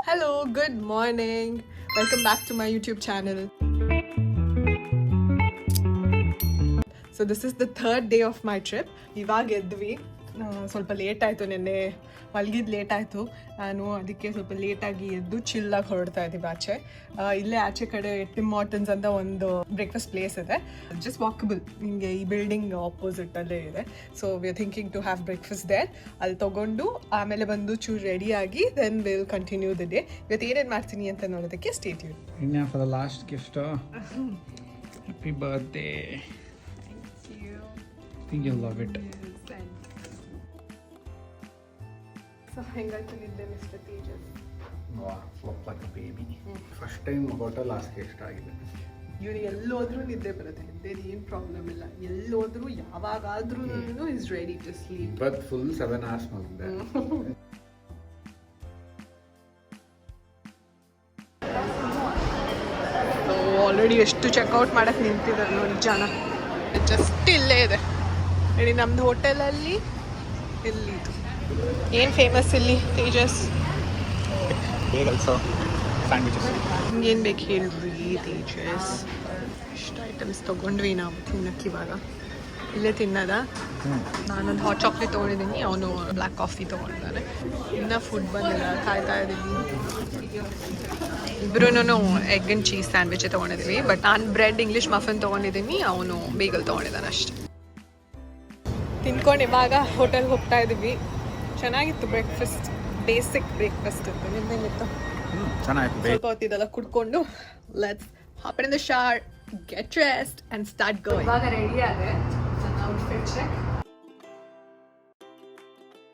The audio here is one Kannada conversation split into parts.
Hello, good morning. Welcome back to my YouTube channel. So this is the third day of my trip. ಇವಾಗ ಎದ್ವಿ ಸ್ವಲ್ಪ ಲೇಟ್ ಆಯಿತು, ನೆನ್ನೆ ಮಲಗಿದ್ದು ಲೇಟ್ ಆಯಿತು. ನಾನು ಅದಕ್ಕೆ ಸ್ವಲ್ಪ ಲೇಟಾಗಿ ಎದ್ದು ಚಿಲ್ಲಾಗಿ ಹೊರಡ್ತಾ ಇದ್ದೀವಿ ಆಚೆ. ಇಲ್ಲೇ ಆಚೆ ಕಡೆ ಟಿಮ್ ಮಾರ್ಟನ್ಸ್ ಅಂತ ಒಂದು ಬ್ರೇಕ್ಫಾಸ್ಟ್ ಪ್ಲೇಸ್ ಇದೆ, ಜಸ್ಟ್ ವಾಕಬಲ್, ನಿಮಗೆ ಈ ಬಿಲ್ಡಿಂಗ್ ಆಪೋಸಿಟಲ್ಲೇ ಇದೆ. So we are thinking to have breakfast there. ಅಲ್ಲಿ ತೊಗೊಂಡು ಆಮೇಲೆ ಬಂದು ಚೂರು ರೆಡಿಯಾಗಿ then will continue the day. ಇವತ್ತು ಏನೇನು ಮಾಡ್ತೀನಿ ಅಂತ ನೋಡೋದಕ್ಕೆ ಸ್ಟೇ ಟ್ಯೂನ್. ಇನ್ನು for the last gift, happy birthday. I think you'll love it. So ಹೆಂಗಾಯ್ತು ನಿದ್ದೆ mister Tejas? Wow, slept like a baby. First time hotel ಆಸ್ಕೆ ಇಷ್ಟ ಆಗಿದೆ. ಇವ್ರು ಎಲ್ಲೋದ್ರೂ ನಿದ್ದೆ ಬರುತ್ತೆ, ನಿದ್ದೆದು ಏನು ಪ್ರಾಬ್ಲಮ್ ಇಲ್ಲ. ಎಲ್ಲೋದ್ರೂ ಯಾವಾಗಾದ್ರೂ is ready to sleep. But full 7 hours ಮಲಗಿದೆ. ಆಲ್ರೆಡಿ ಎಷ್ಟು ಚೆಕ್ಔಟ್ ಮಾಡಕ್ಕೆ ನಿಂತಿದ್ದಾರೆ ನೋಡಿ ಜನ. ಜಸ್ಟ್ ಇಲ್ಲೇ ಇದೆ ನೋಡಿ ನಮ್ದು ಹೋಟೆಲಲ್ಲಿ. ಎಲ್ಲಿದು ಏನು ಫೇಮಸ್ ಇಲ್ಲಿ ತೇಜಸ್? ಏನು ಬೇಕು ಹೇಳ್ರಿ ತೇಜಸ್? ಇಷ್ಟು ಐಟಮ್ಸ್ ತೊಗೊಂಡ್ವಿ ನಾವು ತಿನ್ನಕ್ಕೆ. ಇವಾಗ ಇಲ್ಲೇ ತಿನ್ನದ. ನಾನೊಂದು ಹಾಟ್ ಚಾಕ್ಲೇಟ್ ತೊಗೊಂಡಿದ್ದೀನಿ, ಅವನು ಬ್ಲ್ಯಾಕ್ ಕಾಫಿ ತೊಗೊಂಡಿದ್ದಾನೆ. ಇನ್ನೂ ಫುಡ್ ಬಂದಿಲ್ಲ, ಕಾಯ್ತಾ ಇದ್ದೀವಿ. ಇಬ್ಬರೂ ಎಗ್ ಆ್ಯಂಡ್ ಚೀಸ್ ಸ್ಯಾಂಡ್ವಿಚೇ ತೊಗೊಂಡಿದ್ದೀವಿ. ಬಟ್ ನಾನು ಬ್ರೆಡ್ ಇಂಗ್ಲೀಷ್ ಮಫನ್ ತೊಗೊಂಡಿದ್ದೀನಿ, ಅವನು ಬೇಗಲ್ ತೊಗೊಂಡಿದ್ದಾನೆ ಅಷ್ಟೆ. ತಿನ್ಕೊಂಡು ಇವಾಗ ಹೋಟೆಲ್ಗೆ ಹೋಗ್ತಾ ಇದ್ದೀವಿ. ಚೆನ್ನಾಗಿತ್ತು ಬ್ರೇಕ್ಫಾಸ್ಟ್, ಬೇಸಿಕ್ ಬ್ರೇಕ್ಫಾಸ್ಟ್ ಇತ್ತು. ನಿಮ್ದೇನಿತ್ತು? ಚೆನ್ನಾಗಿತ್ತು. ಸ್ವಲ್ಪ ಹೊತ್ತಿದೆಲ್ಲ ಕುಡ್ಕೊಂಡು let's hop in the shower, get dressed and start going. ಇವಾಗ ರೆಡಿ ಆದೆ, ನನ್ನ ಔಟ್ಫಿಟ್ ಚೆಕ್.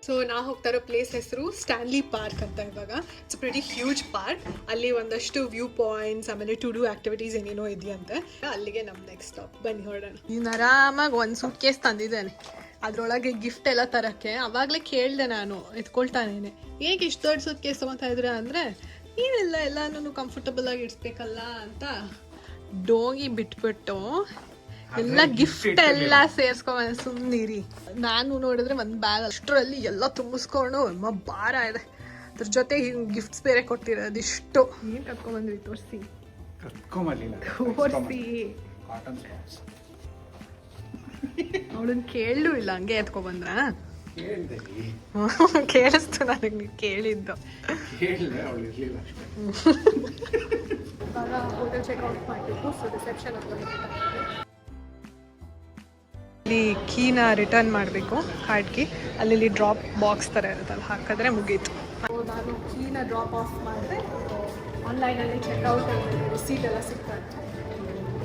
ಸೊ ನಾವು ಹೋಗ್ತಾ ಇರೋ ಪ್ಲೇಸ್ ಹೆಸರು ಸ್ಟ್ಯಾನ್ಲಿ ಪಾರ್ಕ್ ಅಂತ. ಇವಾಗ ಇಟ್ಸ್ ಪ್ರಿಟಿ ಹ್ಯೂಜ್ ಪಾರ್ಕ್. ಅಲ್ಲಿ ಒಂದಷ್ಟು ವ್ಯೂ ಪಾಯಿಂಟ್ಸ್, ಆಮೇಲೆ ಟು ಡೂ ಆಕ್ಟಿವಿಟೀಸ್ ಏನೇನೋ ಇದೆಯಂತೆ. ಅಲ್ಲಿಗೆ ನಮ್ಮ ನೆಕ್ಸ್ಟ್ ಸ್ಟಾಪ್. ಬನ್ನಿ ಹೊರಡೋಣ. ನೀನು ಆರಾಮಾಗಿ ಒಂದು ಸೂಟ್ ಕೇಸ್ ತಂದಿದ್ದೇನೆ, ಅದರೊಳಗೆ ಗಿಫ್ಟ್ ಎಲ್ಲ ತರೋಕ್ಕೆ. ಆವಾಗಲೇ ಕೇಳಿದೆ ನಾನು ಎತ್ಕೊಳ್ತಾನೇನೆ, ಹೇಗೆ ಇಷ್ಟು ದೊಡ್ಡ ಸೂಟ್ ಕೇಸ್ ತೊಗೊತಾ ಇದ್ರೆ ಅಂದರೆ, ಏನಿಲ್ಲ ಎಲ್ಲನೂ ಕಂಫರ್ಟಬಲ್ ಆಗಿ ಇಡ್ಸ್ಬೇಕಲ್ಲ ಅಂತ ಡೋಗಿ ಬಿಟ್ಬಿಟ್ಟು ಎಲ್ಲ ಗಿಫ್ಟ್ ಎಲ್ಲ ಸೇರಿಸ್ಕೊಂಬಂದು ಸುಮ್ಮನಿರಿ. ನಾನು ನೋಡಿದ್ರೆ ಒಂದು ಬ್ಯಾಗ್ ಅಷ್ಟರಲ್ಲಿ ಎಲ್ಲ ತುಂಬಿಸ್ಕೊಂಡು ಭಾರ ಇದೆ. ಅದ್ರ ಜೊತೆ ಗಿಫ್ಟ್ಸ್ ಬೇರೆ ಕೊಟ್ಟಿರೋದು ಇಷ್ಟು. ಏನು ಕರ್ಕೊಂಬಂದ್ರಿ? ತೋರಿಸಿ ಅವಳನ್ನ ಕೇಳಲೂ ಇಲ್ಲ, ಹಂಗೆ ಎತ್ಕೊಬಂದ್ರ? ಕೇಳಿಸ್ತು ನನಗೆ ನೀವು ಕೇಳಿದ್ದು. ಹೋಟೆಲ್ ಚೆಕ್ಔಟ್ ಮಾಡಬೇಕು. ಸೊ ರಿಸೆಪ್ಷನ್ ಇಲ್ಲಿ ಕೀನ ರಿಟರ್ನ್ ಮಾಡಬೇಕು, ಕಾರ್ಡ್ ಕೀ. ಅಲ್ಲಿ ಡ್ರಾಪ್ ಬಾಕ್ಸ್ ಥರ ಇರುತ್ತಲ್ಲ, ಹಾಕಿದ್ರೆ ಮುಗೀತು. ನಾನು ಕೀನ ಡ್ರಾಪ್ ಆಫ್ ಮಾಡಿದೆ. ಆನ್ಲೈನಲ್ಲಿ ಚೆಕ್ಔಟ್ ರಿಸೀಟ್ ಎಲ್ಲ ಸಿಗ್ತಾರೆ.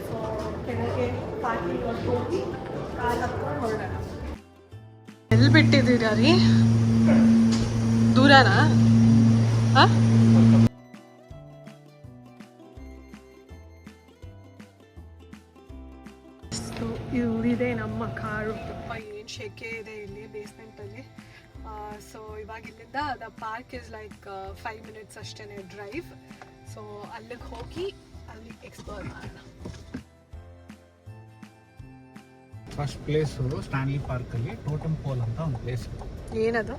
ಸೊ ಕೆಳಗೆ ಪಾರ್ಕಿಂಗ್ ಹೋಗಿ ಕಾರ್ ಹತ್ಕೊಂಡು ಹೊರಡೋಣ. ಎಲ್ಲಿ ಬಿಟ್ಟಿದ್ದೀರಾ ರೀ? ದೂರನಾ? ಹಾಂ, ಇದೆ ನಮ್ಮ ಕಾರು. ತುಂಬ ಏನು ಶೆಕೆ ಇದೆ ಇಲ್ಲಿ ಬೇಸ್ಮೆಂಟಲ್ಲಿ. ಸೊ ಇವಾಗ ಇಲ್ಲಿಂದ the park is like 5 minutes ಅಷ್ಟೇ ಡ್ರೈವ್. ಸೊ ಅಲ್ಲಿಗೆ ಹೋಗಿ ಅಲ್ಲಿ ಎಕ್ಸ್ಪ್ಲೋರ್ ಮಾಡೋಣ. ಫಸ್ಟ್ ಪ್ಲೇಸು ಸ್ಟ್ಯಾನ್ಲಿ ಪಾರ್ಕಲ್ಲಿ ಟೋಟಮ್ ಪೋಲ್ ಅಂತ ಒಂದು ಪ್ಲೇಸ್. ಏನದು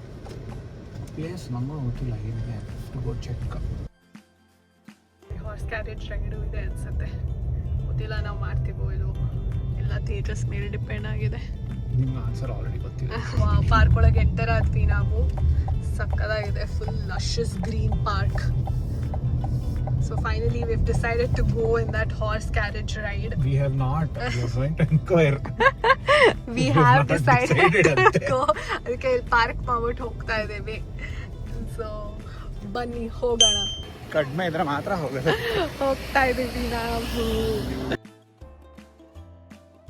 ಪ್ಲೇಸ್? ನಮಗೂ ಗೊತ್ತಿಲ್ಲ ಏನಿದೆ, ಗೋ ಚೆಕ್. ಹಾರ್ಸ್ ಕ್ಯಾರೇಜ್ ರೈಡು ಇದೆ ಅನ್ಸುತ್ತೆ, ಗೊತ್ತಿಲ್ಲ. ನಾವು ಮಾಡ್ತೀವೋ ಇಲ್ಲೋ, ಎಲ್ಲ ತೇಜಸ್ ಮೇಲೆ ಡಿಪೆಂಡ್ ಆಗಿದೆ. ನಿಮ್ಗೆ ಆನ್ಸರ್ ಆಲ್ರೆಡಿ ಗೊತ್ತಿದೆ. ಪಾರ್ಕ್ ಒಳಗೆ ಎಂಟರ್ ಆದ್ವಿ ನಾವು. ಸಕ್ಕದಾಗಿದೆ, full luscious green park. So finally we've decided to go in that horse carriage ride. We have not. We are going to inquire. We have decided to go. ಅದಕ್ಕೆ ಪಾರ್ಕ್ ಮಾಡ್ಬಿಟ್ಟು ಹೋಗ್ತಾ ಇದ್ದೇವೆ. ಸೊ ಬನ್ನಿ ಹೋಗೋಣ. ಕಡಿಮೆ ಇದ್ರೆ ಮಾತ್ರ ಹೋಗೋದು. ಹೋಗ್ತಾ ಇದ್ದೀವಿ ನಾವು.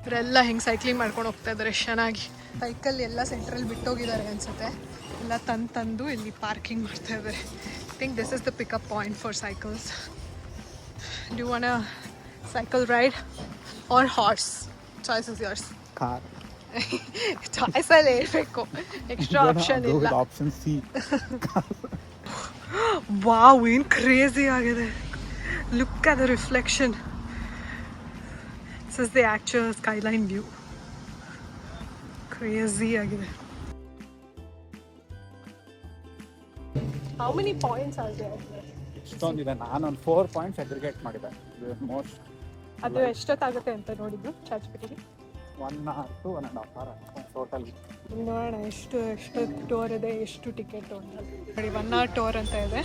ಇವರೆಲ್ಲ ಹಿಂಗೆ ಸೈಕ್ಲಿಂಗ್ ಮಾಡ್ಕೊಂಡು ಹೋಗ್ತಾ ಇದ್ದಾರೆ ಚೆನ್ನಾಗಿ. ಸೈಕಲ್ ಎಲ್ಲ ಸೆಂಟ್ರಲ್ಲಿ ಬಿಟ್ಟೋಗಿದ್ದಾರೆ ಅನ್ಸುತ್ತೆ. ಎಲ್ಲ ತಂದು ಇಲ್ಲಿ ಪಾರ್ಕಿಂಗ್ ಮಾಡ್ತಾ ಇದ್ದಾರೆ. I think this is the pickup point for cycles. Do you want a cycle ride or horse? Choice is yours. Car. Choice ಅಲ್ಲಿ ಇರಬೇಕು, ಎಕ್ಸ್ಟ್ರಾ ಆಪ್ಷನ್ ಇಲ್ಲ. Option C. ವಾವ್, ಏನು ಕ್ರೇಜಿ ಆಗಿದೆ. Look at the reflection. This is the actual skyline view. Crazy ಆಗಿದೆ. How many points are there? ಇಷ್ಟೊಂದಿದೆ. ನಾನೊಂದು 4 ಪಾಯಿಂಟ್ಸ್ ಅಗ್ರಿಗೇಟ್ ಮಾಡಿದೆ. ಮೋಸ್ಟ್ ಅದು ಎಷ್ಟೊತ್ತಾಗುತ್ತೆ ಅಂತ ನೋಡಿದ್ದು ಚಾರ್ಜ್ಪಿಟಿಗೆ 1 hour to 1.5 hour ಟೋಟಲ್. ನೋಡೋಣ ಎಷ್ಟು ಟೋರ್ ಇದೆ, ಎಷ್ಟು ಟಿಕೆಟ್ ಅಂತ ನೋಡಿ. 1 hour ಟೋರ್ ಅಂತ ಇದೆ.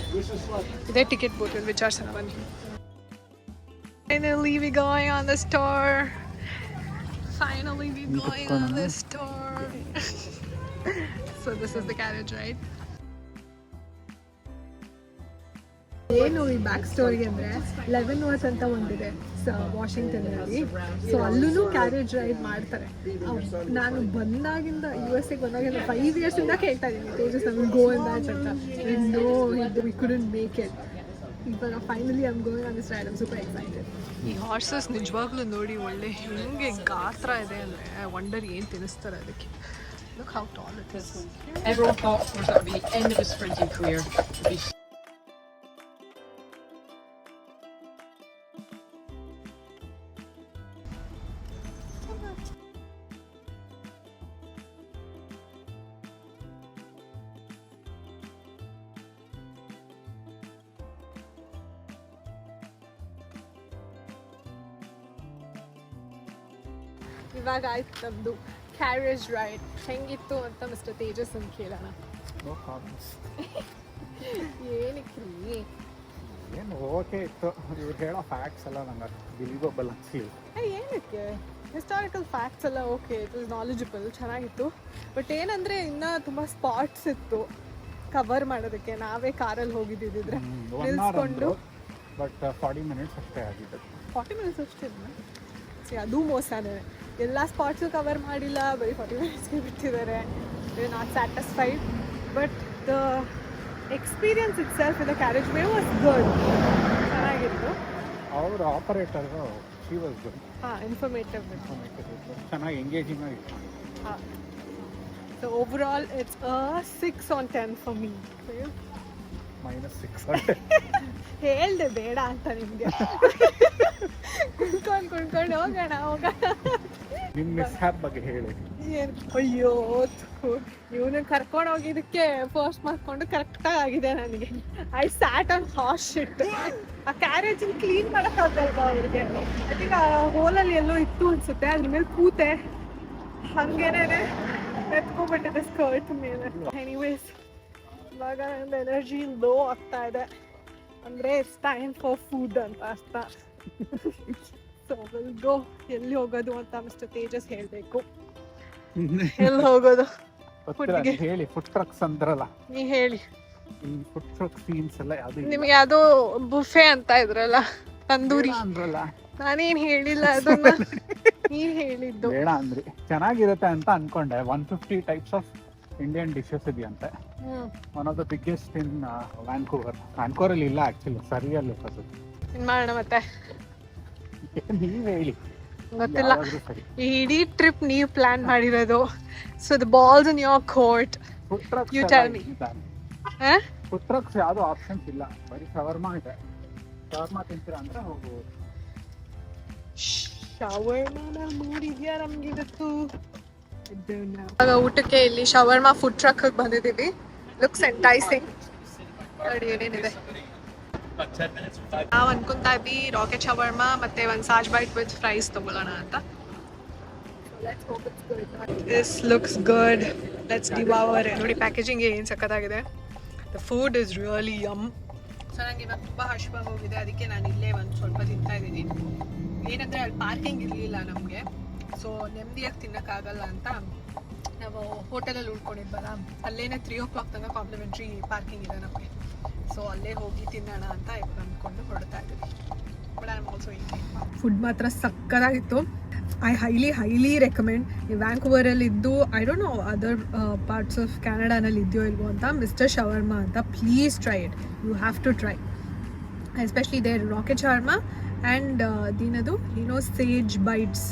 ಇದೇ ಟಿಕೆಟ್ ಬೋಟ್ ವಿಚಾರಿಸೋಣ ಬನ್ನಿ. Finally we going on this tour. Finally we going on this tour. So this is the carriage ride. ಏನು ಈ ಬ್ಯಾಕ್ ಸ್ಟೋರಿ ಅಂದರೆ ಲೆವೆನ್ವರ್ತ್ ಅಂತ ಒಂದಿದೆ ವಾಷಿಂಗ್ಟನ್ನಲ್ಲಿ. ಸೊ ಅಲ್ಲೂ ಕ್ಯಾರೇಜ್ ರೈಡ್ ಮಾಡ್ತಾರೆ. ನಾನು ಬಂದಾಗಿಂದ USA ಬಂದಾಗಿಂದ 5 yearsಯಿಂದ ಕೇಳ್ತಾ ಇದ್ದೀನಿ ತೇಜಸ್ ನಮ್ಗೆ ಗೋ ಇನ್ ದ್ಯಾಟ್ ಅಂತ. No we couldn't make it. ಇವಾಗ finally I am going on this ride. I am super excited. ಈ ಹಾರ್ಸಸ್ ನಿಜವಾಗ್ಲೂ ನೋಡಿ ಒಳ್ಳೆ ಹಿಂಗೆ ಗಾತ್ರ ಇದೆ ಅಂದರೆ ವಂಡರ್ ಏನು ತಿನ್ನಿಸ್ತಾರೆ ಅದಕ್ಕೆ. Look how tall it is. Everyone thought it was at the end of his sprinting career to be ಇವಾಗ ಆಯ್ತು ನಮ್ಮದು ಕ್ಯಾರೇಜ್ ರೈಡ್. ಹೆಂಗಿತ್ತು ಅಂತ ಮಿಸ್ಟರ್ ತೇಜಸ್ ಅಂತ ಕೇಳೋಣ. No comments. ಏನಕ್ಕೆ ರೀ? ಏನು ಓಕೆ ಇತ್ತು. ಇವ್ರು ಹೇಳೋ ಫ್ಯಾಕ್ಟ್ಸ್ ಎಲ್ಲ ನಂಗೆ ಬಿಲೀವಬಲ್ ಅನ್ಸಲಿಲ್ಲ. ಏನಕ್ಕೆ ಹಿಸ್ಟಾರಿಕಲ್ ಫ್ಯಾಕ್ಟ್ಸ್ ಎಲ್ಲ ಓಕೆ, ಇಟ್ ವಾಸ್ ನಾಲೆಜಬಲ್, ಚೆನ್ನಾಗಿತ್ತು. ಬಟ್ ಏನಂದರೆ ಇನ್ನೂ ತುಂಬ ಸ್ಪಾಟ್ಸ್ ಇತ್ತು ಕವರ್ ಮಾಡೋದಕ್ಕೆ. ನಾವೇ ಕಾರಲ್ಲಿ ಹೋಗಿದ್ದಿದ್ರೆ ನಿಲ್ಸ್ಕೊಂಡು. ಬಟ್ 40 minutes ಅಷ್ಟೇ ಆಗಿದ್ದು. 40 minutes ಅಷ್ಟೇ. ಅದು ಮೋಸನೇ. ಎಲ್ಲ ಸ್ಪಾಟ್ಸು ಕವರ್ ಮಾಡಿಲ್ಲ, ಬರೀ 40 minutesಗೆ ಬಿಟ್ಟಿದ್ದಾರೆ. We not satisfied. But the experience itself in the carriage way was good. ಚೆನ್ನಾಗಿತ್ತು. ಅವ್ರ ಆಪರೇಟರು ಶಿ ವಾಸ್ ಗುಡ್. ಹಾಂ, ಇನ್ಫಾರ್ಮೇಟಿವ್. ಚೆನ್ನಾಗಿ ಎಂಗೇಜಿಂಗ್ ಆಗಿತ್ತು. ಹಾಂ. So overall it's 6 on 10 for me. -6 ಹೇಳ್ದೆ ಬೇಡ ಅಂತ ನಿಮಗೆ. ಕುಣ್ಕೊಂಡು ಹೋಗೋಣ. ನಿಮ್ಮ ಮಿಸ್ಹ್ಯಾಪ್ ಬಗ್ಗೆ ಹೇಳಿ. ಅಯ್ಯೋ, ಇವನು ಕರ್ಕೊಂಡು ಹೋಗಿದ್ದಕ್ಕೆ ಪೋಸ್ಟ್ ಮಾಡ್ಕೊಂಡು ಕರೆಕ್ಟಾಗಿ ಆಗಿದೆ ನನಗೆ. ಐ ಸ್ಯಾಟ್ ಆನ್ ಹಾರ್ಸ್ ಶಿಟ್. ಆ ಕ್ಯಾರೇಜ್ ಕ್ಲೀನ್ ಮಾಡೋಕ್ಕಾಗಲ್ವಾ ಅವ್ರಿಗೆ? ಐ ಥಿಂಕ್ ಆ ಹೋಲಲ್ಲಿ ಎಲ್ಲೋ ಇತ್ತು ಅನ್ಸುತ್ತೆ. ಅದ್ರ ಮೇಲೆ ಕೂತೆ ಹಂಗೇನೆ ಎತ್ಕೊಂಡ್ಬಿಟ್ಟಿದೆ ಸ್ಕರ್ಟ್ ಮೇಲೆ. ಎನಿವೇಸ್, ಇವಾಗ ಒಂದು ಎನರ್ಜಿ ಲೋ ಆಗ್ತಾ ಇದೆ. ಅಂದರೆ ಇಟ್ಸ್ ಟೈಮ್ ಫಾರ್ ಫುಡ್ ಅಂತ ಅರ್ಥ. So will go. ಎಲ್ಲಿ ಹೋಗೋದು ಅಂತ ಮಿಸ್ಟರ್ ತೇಜಸ್ ಹೇಳಬೇಕು. ಎಲ್ಲಿ ಹೋಗೋದು? ಹೇಳಿ. ಫುಡ್ ಟ್ರಕ್ಸ್ ಅಂದ್ರಲ್ಲ, ನೀ ಹೇಳಿ. ಈ ಫುಡ್ ಟ್ರಕ್ ಸೀನ್ಸ್ ಎಲ್ಲ ಯಾವ್ದು ನಿಮ್ಗೆ ಯಾವುದೋ ಬುಫೆ ಅಂತ ಇದ್ರಲ್ಲ, ತಂದೂರಿ ಅಂದ್ರಲ್ಲ. ನಾನೇನು ಹೇಳಿಲ್ಲ ಅದನ್ನ, ನೀನ್ ಹೇಳಿದ್ದು. ಬೇಡ ಅಂದ್ರಿ. ಚೆನ್ನಾಗಿರುತ್ತೆ ಅಂತ ಅನ್ಕೊಂಡೆ. 150 types ಆಫ್ ಇಂಡಿಯನ್ ಡಿಶಸ್ ಇದೆಯಂತೆ. ಒನ್ ಆಫ್ ದ ಬಿಗ್ಗೆಸ್ಟ್ ಇನ್ ವ್ಯಾನ್ಕೂವರ್. ವ್ಯಾನ್ಕೂವರಲ್ಲಿ ಇಲ್ಲ ಆಕ್ಚುಲಿ, ಸರಿಯಲ್ಲಿ ಏನ್ ಮಾಡೋಣ ಮತ್ತೆ? ನೀವ್ ಹೇಳಿ. ಗೊತ್ತಿಲ್ಲ. ಈ ಇಡೀ ಟ್ರಿಪ್ ನೀವು ಪ್ಲಾನ್ ಮಾಡಿರೋದು. So the balls in your court. Food trucks You tell me. Food trucks ಯಾವ್ದು ಆಪ್ಷನ್ಸ್ ಇಲ್ಲ, ಬರೀ ಶವರ್ಮಾ ಇದೆ. ಶವರ್ಮಾ ತಿಂತೀರಾ ಅಂದ್ರೆ ಹೋಗ್ಬೋದು. ಶವರ್ಮಾನ ಮೂಡಿದ್ಯಾ ನಮ್ಗಿವತ್ತು? ಇವಾಗ ಊಟಕ್ಕೆ ಇಲ್ಲಿ ಶವರ್ಮಾ ಫುಡ್ ಟ್ರಕ್ ಬಂದಿದ್ದೀವಿ. ಲುಕ್ಸ್ ಎಂಟೈಸಿಂಗ್. ನೋಡಿ ಏನೇನಿದೆ. ನಾವು ಅನ್ಕೊಂತಾ ಇದ್ವಿ ರಾಕೆಟ್ ಶವರ್ಮಾ ಮತ್ತೆ ಒಂದು ಸಾಜ್ ಬೈಟ್ ವಿತ್ ಫ್ರೈಸ್ ತಗೊಳ್ಳೋಣ ಅಂತ. This looks good. Let's devour. ನೋಡಿ ಪ್ಯಾಕೇಜಿಂಗ್ ಏನು ಸಖತ್ತಾಗಿದೆ. The food is really yum. So ನನಗೆ ಇವಾಗ ತುಂಬ ಹಶ್ವಾಗಿ ಹೋಗಿದೆ, ಅದಕ್ಕೆ ನಾನು ಇಲ್ಲೇ ಒಂದು ಸ್ವಲ್ಪ ತಿಂತಾ ಇದ್ದೀನಿ. ಏನಂದರೆ ಅಲ್ಲಿ ಪಾರ್ಕಿಂಗ್ ಇರಲಿಲ್ಲ ನಮಗೆ. ಸೊ ನೆಮ್ಮದಿಯಾಗಿ ತಿನ್ನೋಕ್ಕಾಗಲ್ಲ ಅಂತ ನಾವು ಹೋಟೆಲಲ್ಲಿ ಉಳ್ಕೊಂಡಿದ್ವಲ್ಲ, ಅಲ್ಲೇನೆ 3 o'clock ತನಕ ಕಾಂಪ್ಲಿಮೆಂಟ್ರಿ ಪಾರ್ಕಿಂಗ್ ಇದೆ ನಮಗೆ. ಸೊ ಅಲ್ಲೇ ಹೋಗಿ ತಿನ್ನೋಣ ಅಂತ ಇವಾಗ ಅಂದ್ಕೊಂಡು ಹೊರಡ್ತಾ ಇದ್ದೀವಿ. But I am also eating. Food ಮಾತ್ರ ಸಕ್ಕತ್ತಾಗಿತ್ತು. I highly recommend. ಈ ವ್ಯಾನ್ಕೂವರಲ್ಲಿ ಇದ್ದು, I don't know other parts of ಕ್ಯಾನಡಾನಲ್ಲಿ ಇದೆಯೋ ಇಲ್ವೋ ಅಂತ, ಮಿಸ್ಟರ್ ಶವರ್ಮಾ ಅಂತ. Please try it. You have to try. Especially their rocket shawarma and ದಿನದು ಏನೋ ಸೇಜ್ ಬೈಟ್ಸ್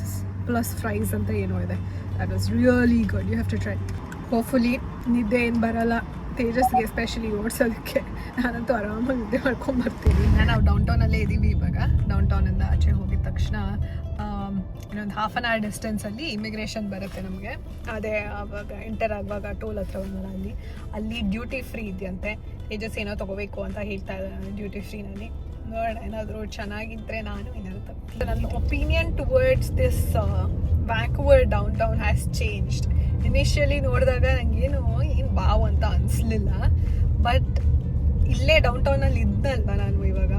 ಪ್ಲಸ್ ಫ್ರೈಸ್ ಅಂತ ಏನೋ ಇದೆ. That was really good. You have to try. Hopefully ನಿದ್ದೆ ಏನು ಬರಲ್ಲ ತೇಜಸ್ಗೆ, ಎಸ್ಪೆಷಲಿ ಓಡಿಸೋದಕ್ಕೆ. ನಾನಂತೂ ಆರಾಮಾಗಿ ನಿದ್ದೆ ಮಾಡ್ಕೊಂಬರ್ತೀನಿ. ನಾವು ಡೌನ್ ಟೌನಲ್ಲೇ ಇದ್ದೀವಿ ಇವಾಗ. ಡೌನ್ ಟೌನಿಂದ ಆಚೆ ಹೋಗಿದ ತಕ್ಷಣ ಇನ್ನೊಂದು ಹಾಫ್ ಆನ್ ಅವರ್ ಡಿಸ್ಟೆನ್ಸಲ್ಲಿ ಇಮಿಗ್ರೇಷನ್ ಬರುತ್ತೆ ನಮಗೆ. ಅದೇ ಆವಾಗ ಎಂಟರ್ ಆಗುವಾಗ ಟೋಲ್ ಹತ್ರ ಬಂದಲ್ಲ ಅಲ್ಲಿ ಡ್ಯೂಟಿ ಫ್ರೀ ಇದೆಯಂತೆ. ತೇಜಸ್ ಏನೋ ತೊಗೋಬೇಕು ಅಂತ ಹೇಳ್ತಾ ಇದ್ದಾರೆ ಡ್ಯೂಟಿ ಫ್ರೀನಲ್ಲಿ. ನೋಡೋಣ ಏನಾದರೂ ಚೆನ್ನಾಗಿದ್ದರೆ ನಾನು ಏನಾದ್ರು ತಗೊಳ್ತೀನಿ. ನನ್ನ opinion towards this Vancouver downtown has changed. Initially ನೋಡಿದಾಗ ನನಗೇನು ಬಾವ್ ಅಂತ ಅನಿಸ್ಲಿಲ್ಲ. ಬಟ್ ಇಲ್ಲೇ ಡೌನ್ ಟೌನಲ್ಲಿ ಇದ್ದಲ್ವ ನಾನು ಇವಾಗ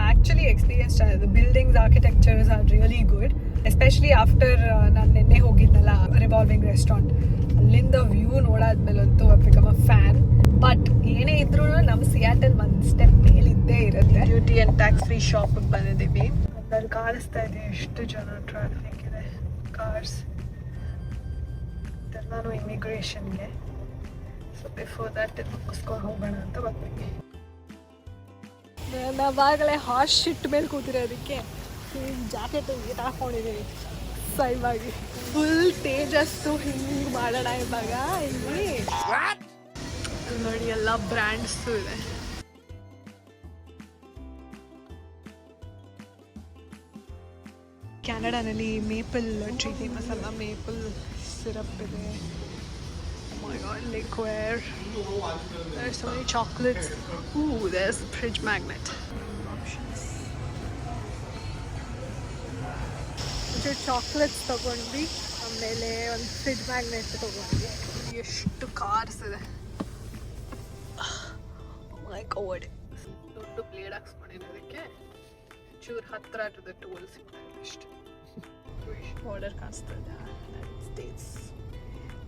actually experience the buildings architectures are really good. Especially after ನಾನು ನಿನ್ನೆ ಹೋಗಿದ್ನಲ್ಲ ರಿವಾಲ್ವಿಂಗ್ ರೆಸ್ಟೋರೆಂಟ್, ಅಲ್ಲಿಂದ ವ್ಯೂ ನೋಡಾದ್ಮೇಲಂತೂ I become a fan. But ಏನೇ ಇದ್ರೂ ನಮ್ಮ ಸಿಯಾಟಲ್ ಒಂದು ಸ್ಟೆಪ್ ಮೇಲಿದ್ದೇ ಇರುತ್ತೆ. ಡ್ಯೂಟಿ ಆ್ಯಂಡ್ ಟ್ಯಾಕ್ಸ್ ಫ್ರೀ ಶಾಪಿಗೆ ಬಂದಿದ್ದೀವಿ. ಅಲ್ಲಿ ಕಾಣಿಸ್ತಾ ಇದೆ ಎಷ್ಟು ಜನ ಟ್ರಾಫಿಕ್ ಇದೆ, ಕಾರ್ಸ್ ಎಲ್ಲಾನು ಇಮಿಗ್ರೇಷನ್ಗೆ. ಸೊ ಬಿಫೋರ್ ದಟ್ ಮುಗಿಸ್ಕೊಂಡು ಹೋಗೋಣ ಅಂತ ಬಂದ್ವಿ. ನಾವಾಗಲೇ ಹಾರ್ಸ್ ಶಿಟ್ ಮೇಲೆ ಕೂತಿರೋದಕ್ಕೆ ಜಾಕೆಟ್ ಹಾಕೊಂಡಿದ್ದೀವಿ ಸೈವಾಗಿ. ಫುಲ್ ತೇಜಸ್ಸು ಹಿಂಗೆ ಮಾಡೋಣ ಇವಾಗ. ಇಲ್ಲಿ ನೋಡಿ ಎಲ್ಲ ಬ್ರ್ಯಾಂಡ್ಸು ಇದೆ. ಕ್ಯಾನಡಾನಲ್ಲಿ ಮೇಪಲ್ ಟ್ರೀ ಫೇಮಸ್ ಅಲ್ಲ, ಮೇಪಲ್ ಸಿರಪ್ ಇದೆ. Oh my god, liqueur. There's so many chocolates. Ooh, there's a fridge magnet. Options. Chocolates ತಗೊಂಡ್ವಿ, ಆಮೇಲೆ ಒಂದು ಫ್ರಿಡ್ಜ್ ಮ್ಯಾಗ್ನೆಟ್ ತಗೊಂಡ್ವಿ. ಎಷ್ಟು ಕಾರ್ಸ್ ಇದೆ. ಮೈ ಗಾಡ್, ದೊಡ್ಡ ಬ್ಲೇಡ್ ಹಾಕ್ಸ್ಕೊಂಡಿರೋದಕ್ಕೆ ಚೂರು ಹತ್ರ ಟು ದ ಟೂಲ್ ಸಿಗ್ತದೆ ಅಷ್ಟು. ಬಾರ್ಡರ್ ಕಾಣಿಸ್ತದೆ United States.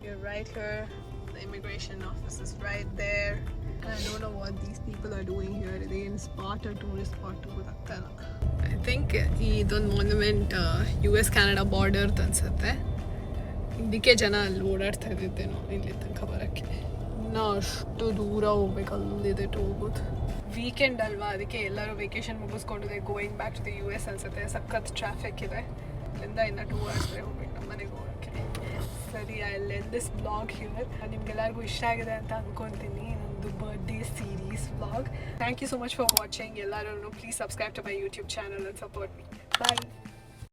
You're right here. The immigration office is right there. And I don't know what these people are doing here. Are they in spot or tourist spot? I think ಇದೊಂದು ಮಾನ್ಯುಮೆಂಟ್ US Canada ಬಾರ್ಡರ್ ಅನ್ಸುತ್ತೆ. ಇದಕ್ಕೆ ಜನ ಅಲ್ಲಿ ಓಡಾಡ್ತಾ ಇದ್ದಿದ್ದೇನೋ ಇಲ್ಲಿ ತನಕ ಬರೋಕ್ಕೆ. ಇನ್ನೂ ಅಷ್ಟು ದೂರ ಹೋಗ್ಬೇಕು, ಅಲ್ಲಿದೆ ಹೋಗೋದು. ವೀಕೆಂಡ್ ಅಲ್ವಾ, ಅದಕ್ಕೆ ಎಲ್ಲರೂ ವೆಕೇಶನ್ ಮುಗಿಸ್ಕೊಂಡಿದೆ. Going back to the US ಅನ್ಸುತ್ತೆ. ಸಖತ್ ಟ್ರಾಫಿಕ್ ಇದೆ. ಅಲ್ಲಿಂದ ಇನ್ನು 2 hours ಹೋಗ್ಬೇಕು ನಮ್ಮ ಮನೆಗೆ ಹೋಗೋಕ್ಕೆ. ಸರಿ, I will end this vlog here. ನಿಮ್ಗೆಲ್ಲರಿಗೂ ಇಷ್ಟ ಆಗಿದೆ ಅಂತ ಅಂದ್ಕೊತೀನಿ ನಂದು birthday series vlog. Thank you so much for watching. ಎಲ್ಲರೂ please subscribe to my YouTube channel and support me. Bye.